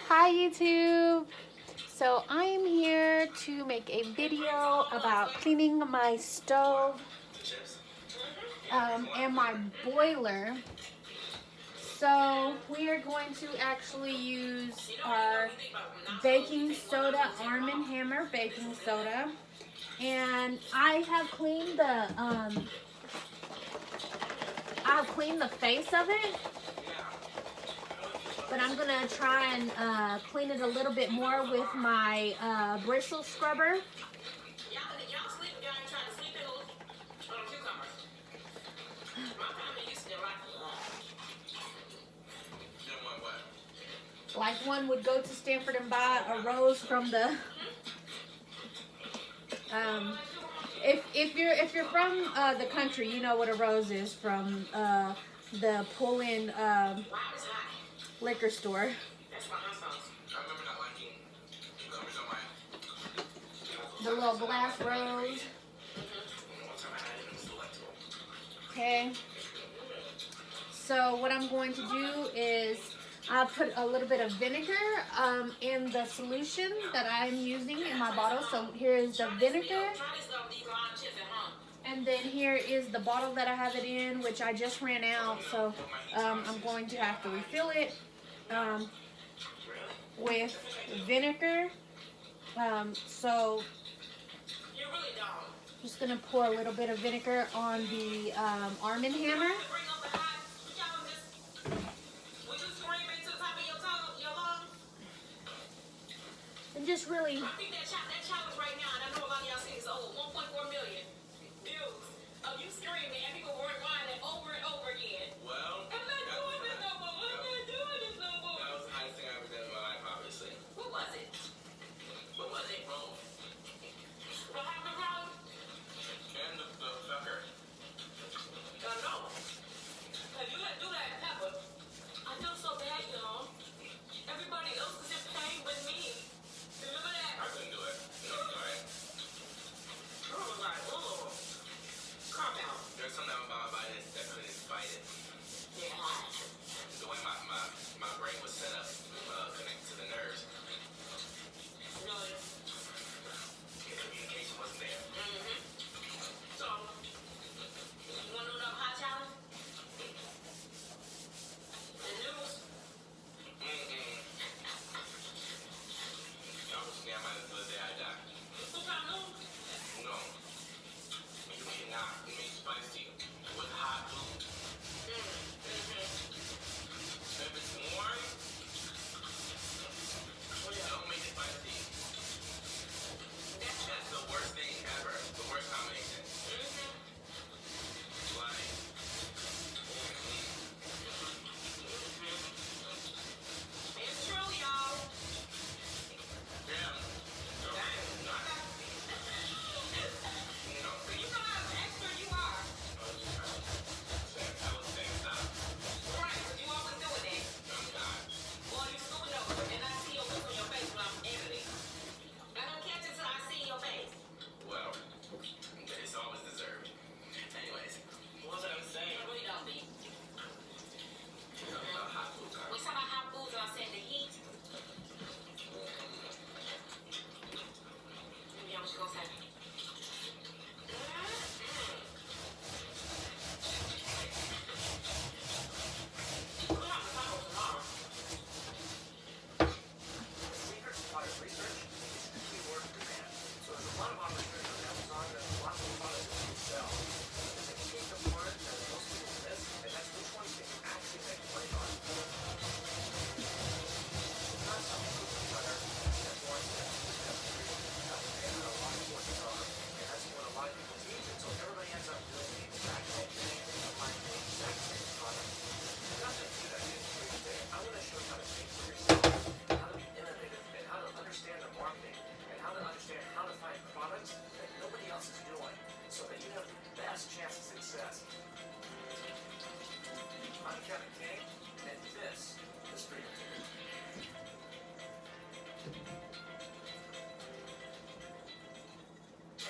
Hi YouTube! So I am here to make a video about cleaning my stove and my boiler. So we are going to actually use our baking soda, Arm & Hammer baking soda. And I have cleaned the face of it. But I'm going to try and clean it a little bit more with my bristle scrubber. Like one would go to Stanford and buy a rose from the if you're from the country, you know what a rose is from the pull-in liquor store. The little glass rose. Okay. So what I'm going to do is I'll put a little bit of vinegar in the solution that I'm using in my bottle. So here is the vinegar. And then here is the bottle that I have it in, which I just ran out. So I'm going to have to refill it with vinegar. So I'm just going to pour a little bit of vinegar on the Arm & Hammer. And just really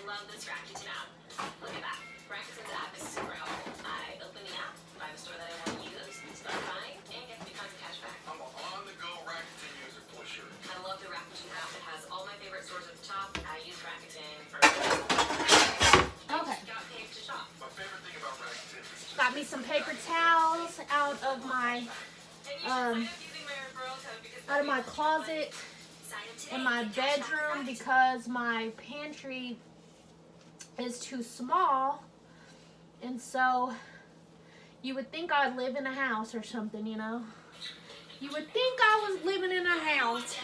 love this Rakuten app. Look at that. Rakuten's app is super helpful. I open the app, buy the store that I want to use, start buying, and get 3 times cash back. I'm an on-the-go Rakuten user for sure. out of my closet in my bedroom because my pantry is too small, and so you would think I'd live in a house or something, you know. You would think I was living in a house.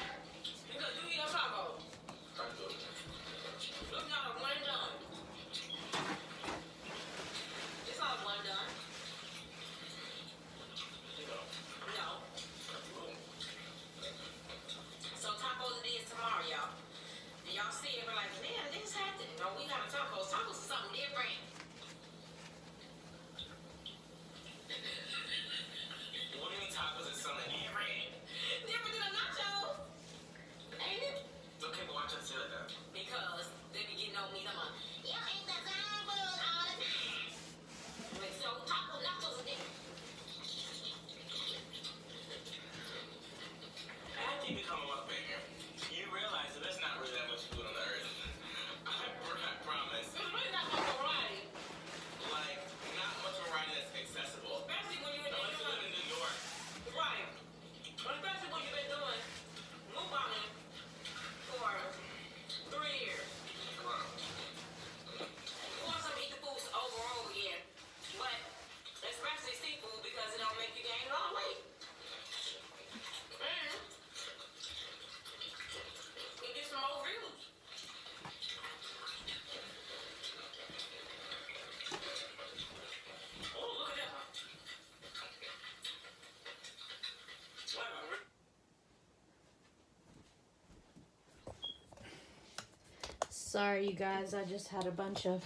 Sorry, you guys, I just had a bunch of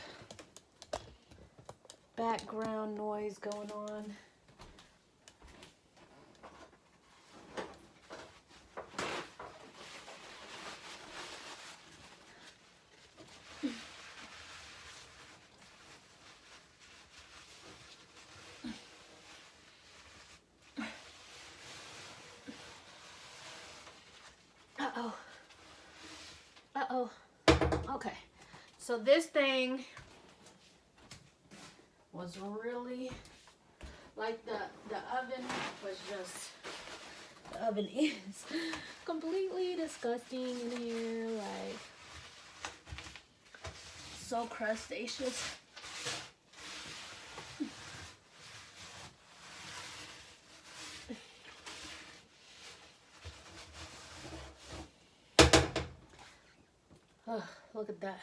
background noise going on. Uh-oh. Uh-oh. Okay, so this thing was really, like the oven was just, the oven is completely disgusting in here, like, so crustaceous. Oh, look at that.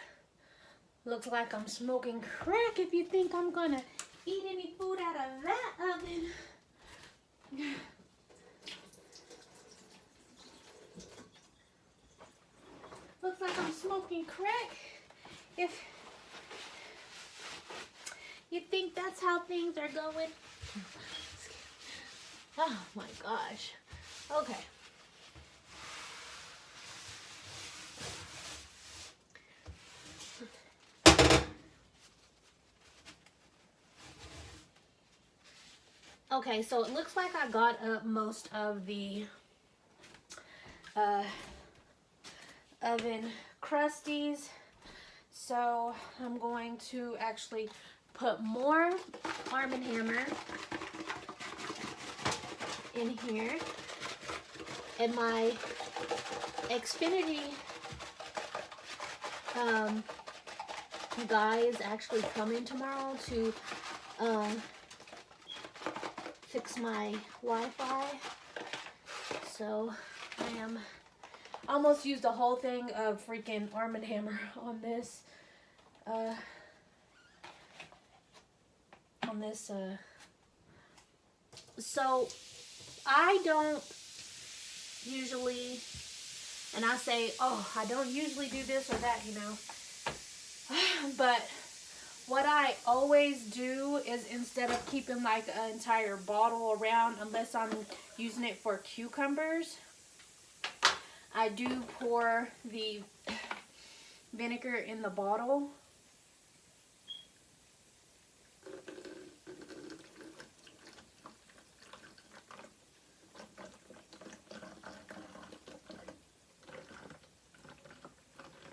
Looks like I'm smoking crack if you think I'm gonna eat any food out of that oven. Looks like I'm smoking crack if you think that's how things are going. Oh my gosh. Okay. Okay, so it looks like I got up most of the oven crusties. So I'm going to actually put more Arm & Hammer in here. And my Xfinity guy is actually coming tomorrow to fix my Wi-Fi. So I am almost used a whole thing of freaking Arm & Hammer on this so I don't usually, and I say, oh, I don't usually do this or that, you know, but what I always do is, instead of keeping like an entire bottle around, unless I'm using it for cucumbers, I do pour the vinegar in the bottle.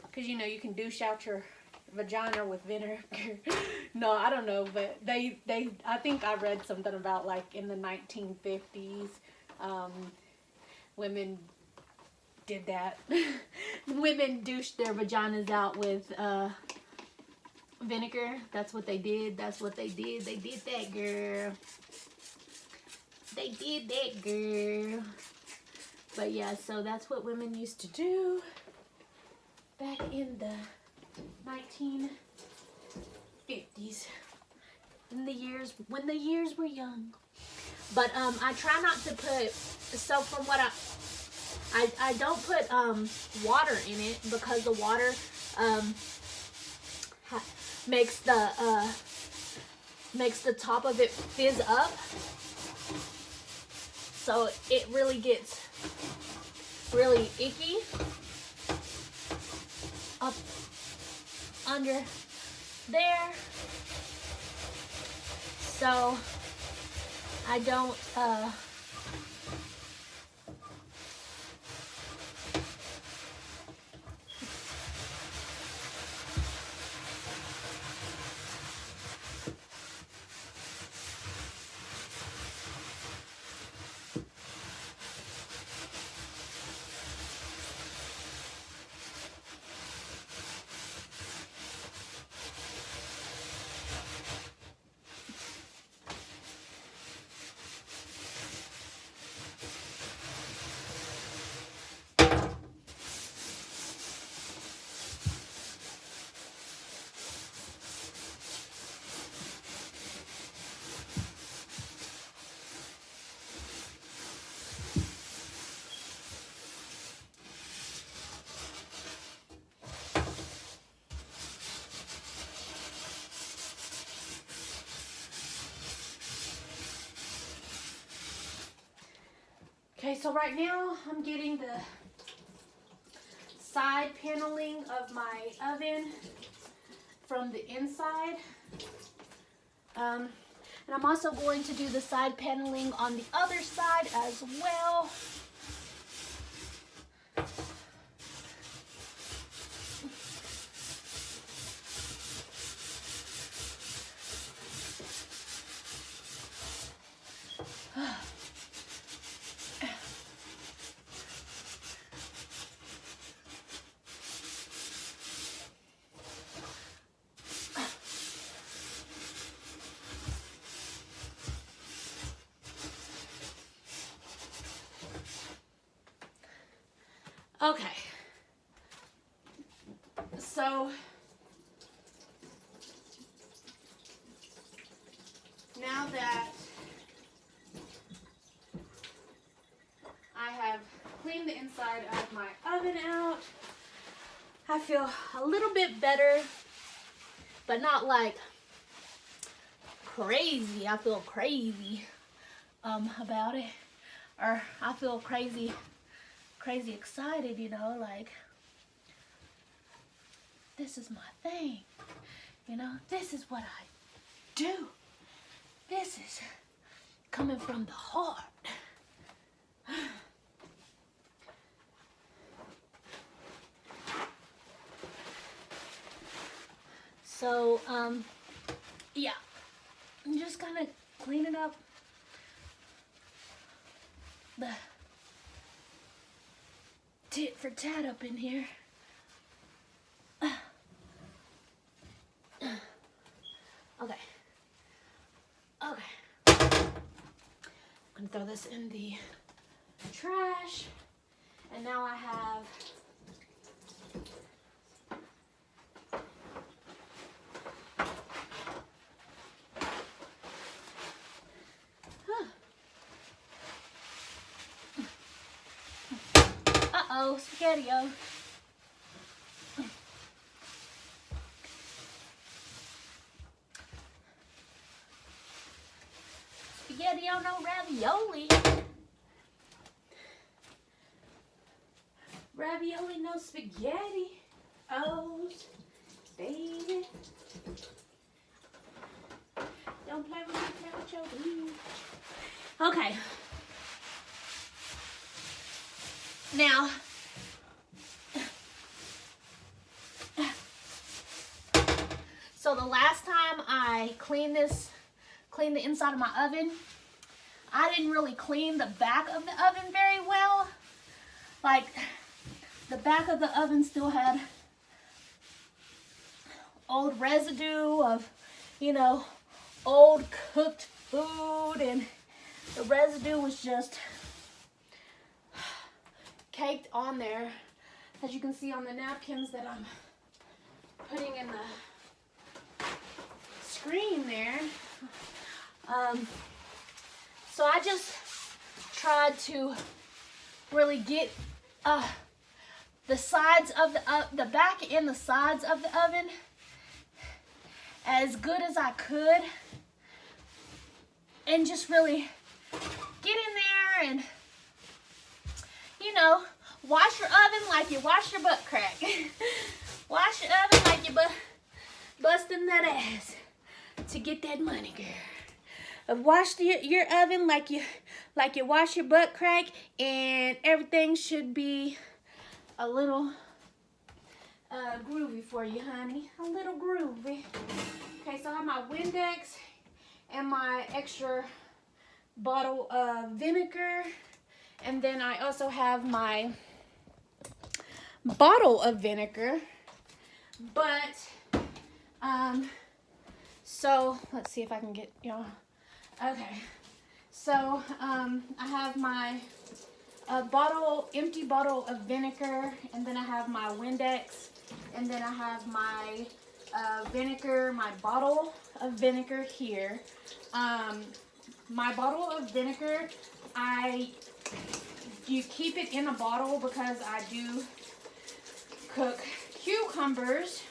Because, you know, you can douche out your vagina with vinegar. No, I don't know, but they I think I read something about like in the 1950s, women did that. Women douched their vaginas out with vinegar. That's what they did. That's what they did. They did that, girl. They did that, girl. But yeah, so that's what women used to do back in the 1950s. In the years when the years were young. But I try not to put, so from what I don't put water in it, because the water makes the top of it fizz up. So it really gets really icky up under there. So I don't Okay, so right now I'm getting the side paneling of my oven from the inside. And I'm also going to do the side paneling on the other side as well. Okay, so now that I have cleaned the inside of my oven out, I feel a little bit better, but not like crazy. I feel crazy about it, or I feel crazy excited, you know, like this is my thing, you know, this is what I do. This is coming from the heart. So, yeah, I'm just kind of cleaning up the tit for tat up in here. Okay. I'm gonna throw this in the trash. And now I have uh-oh, spaghetti-o. Spaghetti-o, no ravioli. Ravioli, no spaghetti. Oh, baby. Don't play with me, play with your boo. Okay. Now, So the last time I cleaned the inside of my oven, I didn't really clean the back of the oven very well. Like, the back of the oven still had old residue of, you know, old cooked food, and the residue was just caked on there, as you can see on the napkins that I'm putting in the screen there. So I just tried to really get the sides of the back and the sides of the oven as good as I could, and just really get in there and, you know, wash your oven like you wash your butt crack. Wash your oven like you busting that ass to get that money, girl. Wash your oven like you wash your butt crack, and everything should be a little groovy for you, honey. A little groovy. Okay, so I have my Windex and my extra bottle of vinegar, and then I also have my bottle of vinegar. But so let's see if I can get y'all. Okay, so I have my empty bottle of vinegar, and then I have my Windex, and then I have my vinegar, my bottle of vinegar here. My bottle of vinegar, you keep it in a bottle because I do cook cucumbers,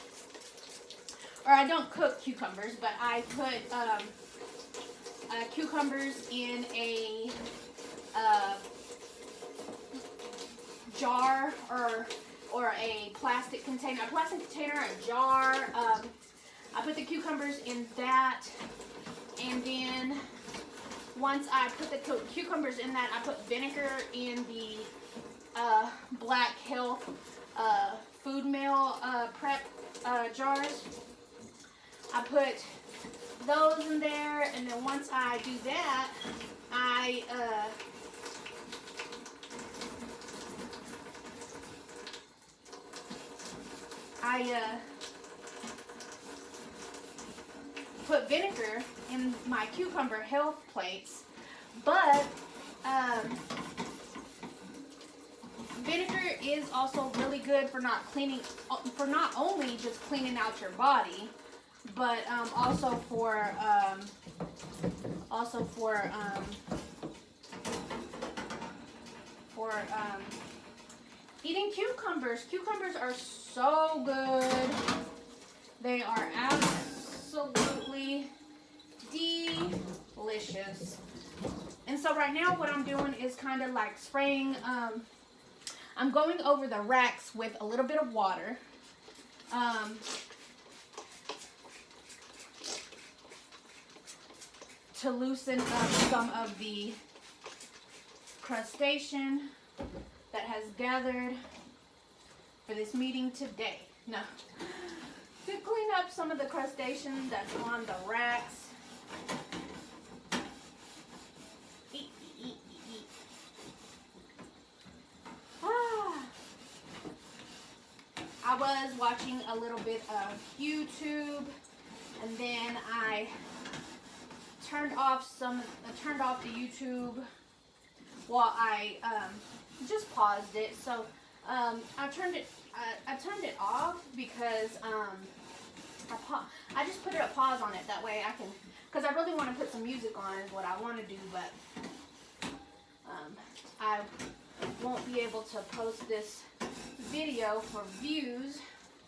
or I don't cook cucumbers, but I put cucumbers in a jar or a plastic container, a jar. I put the cucumbers in that, and then once I put the cucumbers in that, I put vinegar in the Black Health food meal prep jars. I put those in there, and then once I do that, I put vinegar in my cucumber health plates, but vinegar is also really good for not only just cleaning out your body, but also for eating cucumbers. Cucumbers are so good. They are absolutely delicious. And so right now what I'm doing is kind of like spraying, I'm going over the racks with a little bit of water. To loosen up some of the crustacean that has gathered for this meeting today. No. To clean up some of the crustacean that's on the racks. I was watching a little bit of YouTube, and then I turned off the YouTube while I just paused it. So I turned it off because I just put a pause on it, that way I can, because I really want to put some music on is what I want to do, but I won't be able to post this video for views.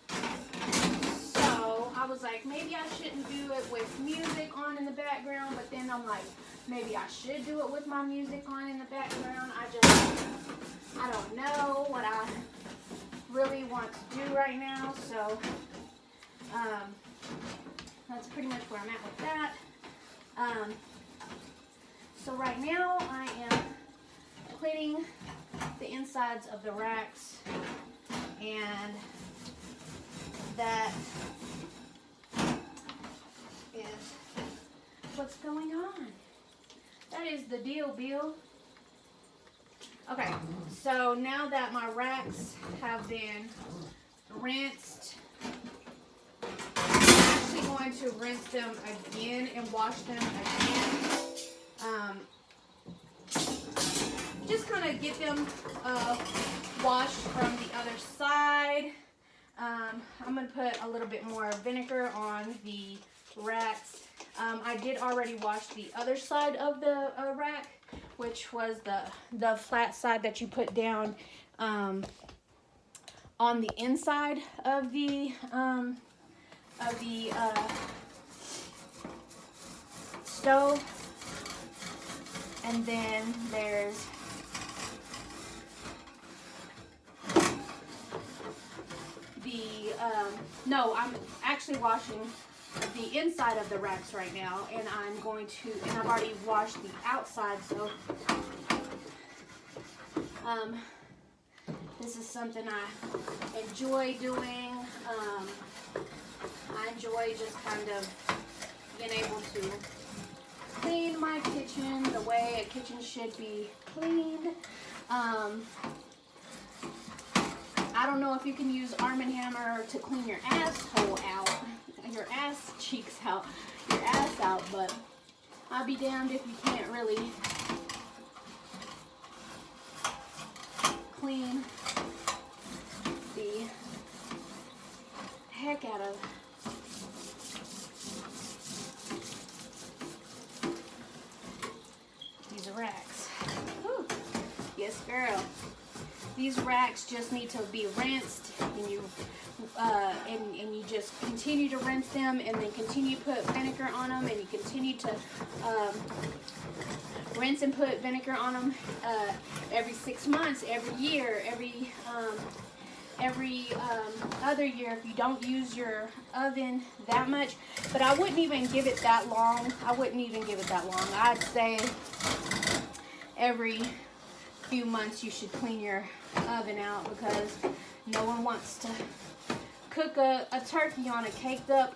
So I was like, maybe I shouldn't do it with music on in the background, but then I'm like, maybe I should do it with my music on in the background. I don't know what I really want to do right now, so that's pretty much where I'm at with that. So right now I am cleaning the insides of the racks, and that what's going on. That is the deal, Bill. Okay, so now that my racks have been rinsed, I'm actually going to rinse them again and wash them again. Just kind of get them washed from the other side. I'm going to put a little bit more vinegar on the racks. I did already wash the other side of the rack, which was the flat side that you put down on the inside of the stove. And then there's no, I'm actually washing the inside of the racks right now, and I've already washed the outside, so this is something I enjoy doing. I enjoy just kind of being able to clean my kitchen the way a kitchen should be cleaned. I don't know if you can use Arm & Hammer to clean your asshole out, your ass cheeks out, your ass out, but I'll be damned if you can't really clean the heck out of these racks. Whew. Yes, girl. These racks just need to be rinsed, and you just continue to rinse them, and then continue to put vinegar on them, and you continue to rinse and put vinegar on them every 6 months, every year, every other year if you don't use your oven that much. But I wouldn't even give it that long. I'd say every few months you should clean your oven out, because no one wants to cook a turkey on a caked up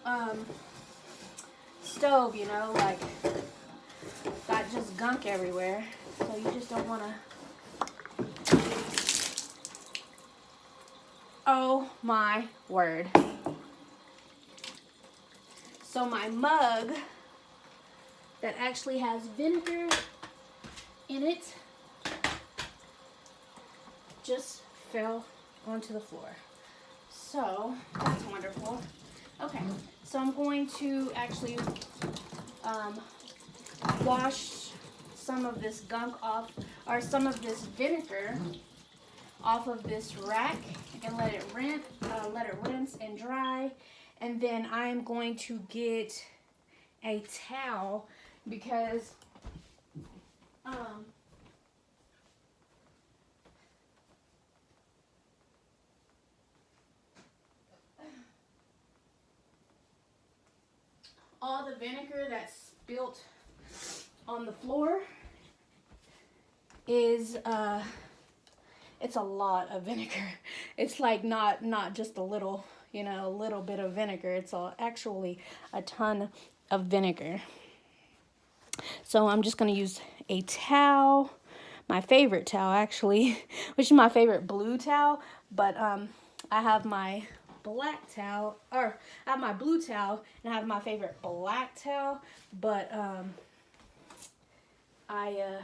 stove, you know, like got just gunk everywhere. So you just don't want to. Oh my word. So my mug that actually has vinegar in it just fell onto the floor. So that's wonderful. Okay, so I'm going to actually wash some of this gunk off, or some of this vinegar off of this rack, and let it rinse and dry. And then I'm going to get a towel, because all the vinegar that's spilt on the floor is it's a lot of vinegar. It's like not just a little, you know, a little bit of vinegar. It's actually a ton of vinegar. So I'm just going to use a towel, my favorite towel actually, which is my favorite blue towel, but I have my black towel, or I have my blue towel, and I have my favorite black towel, but I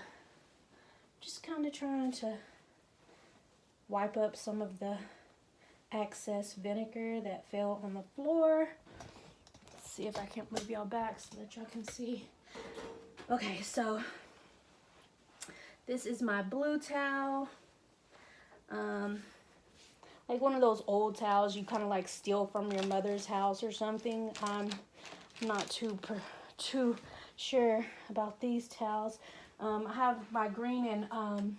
just kind of trying to wipe up some of the excess vinegar that fell on the floor. Let's see if I can't move y'all back so that y'all can see. Okay, so this is my blue towel. Like one of those old towels you kind of like steal from your mother's house or something. I'm not too sure about these towels. I have my green and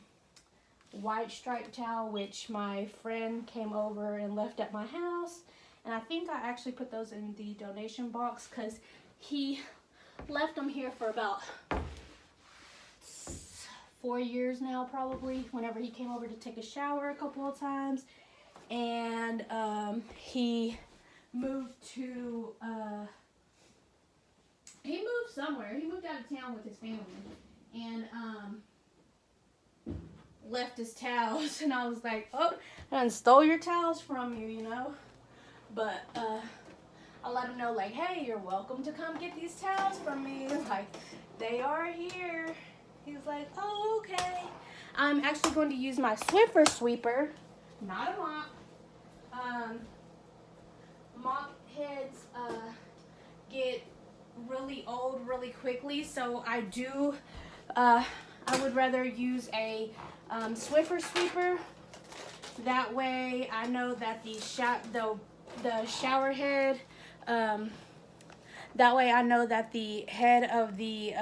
white striped towel, which my friend came over and left at my house, and I think I actually put those in the donation box because he left them here for about 4 years now, probably, whenever he came over to take a shower a couple of times. And he moved to he moved somewhere. He moved out of town with his family, and left his towels. And I was like, oh, I done stole your towels from you, you know. But I let him know, like, hey, you're welcome to come get these towels from me. Like, they are here. He's like, oh, okay. I'm actually going to use my Swiffer sweeper, not a mop. Mop heads get really old really quickly, so I would rather use a Swiffer sweeper. That way I know that the shower head, that way I know that the head of the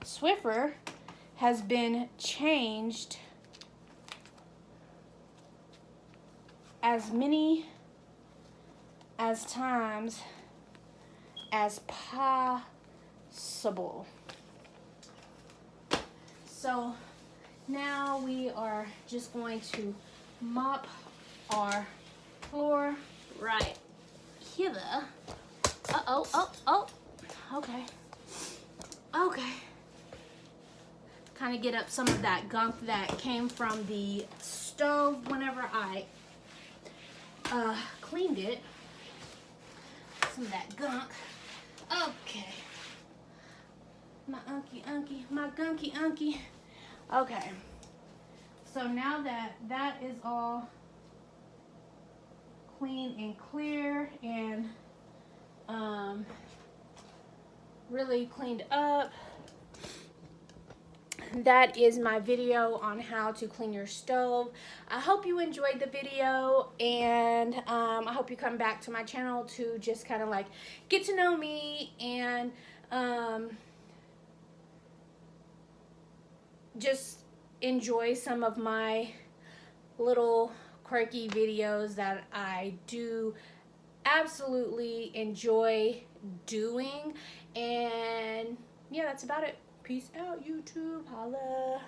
Swiffer has been changed as many as times as possible. So now we are just going to mop our floor right here. Okay. Kind of get up some of that gunk that came from the stove whenever I cleaned it. Some of that gunk. Okay. My gunky unky. Okay. So now that that is all clean and clear and really cleaned up, that is my video on how to clean your stove. I hope you enjoyed the video, and I hope you come back to my channel to just kind of like get to know me and just enjoy some of my little quirky videos that I do absolutely enjoy doing. And yeah, that's about it. Peace out, YouTube. Holla.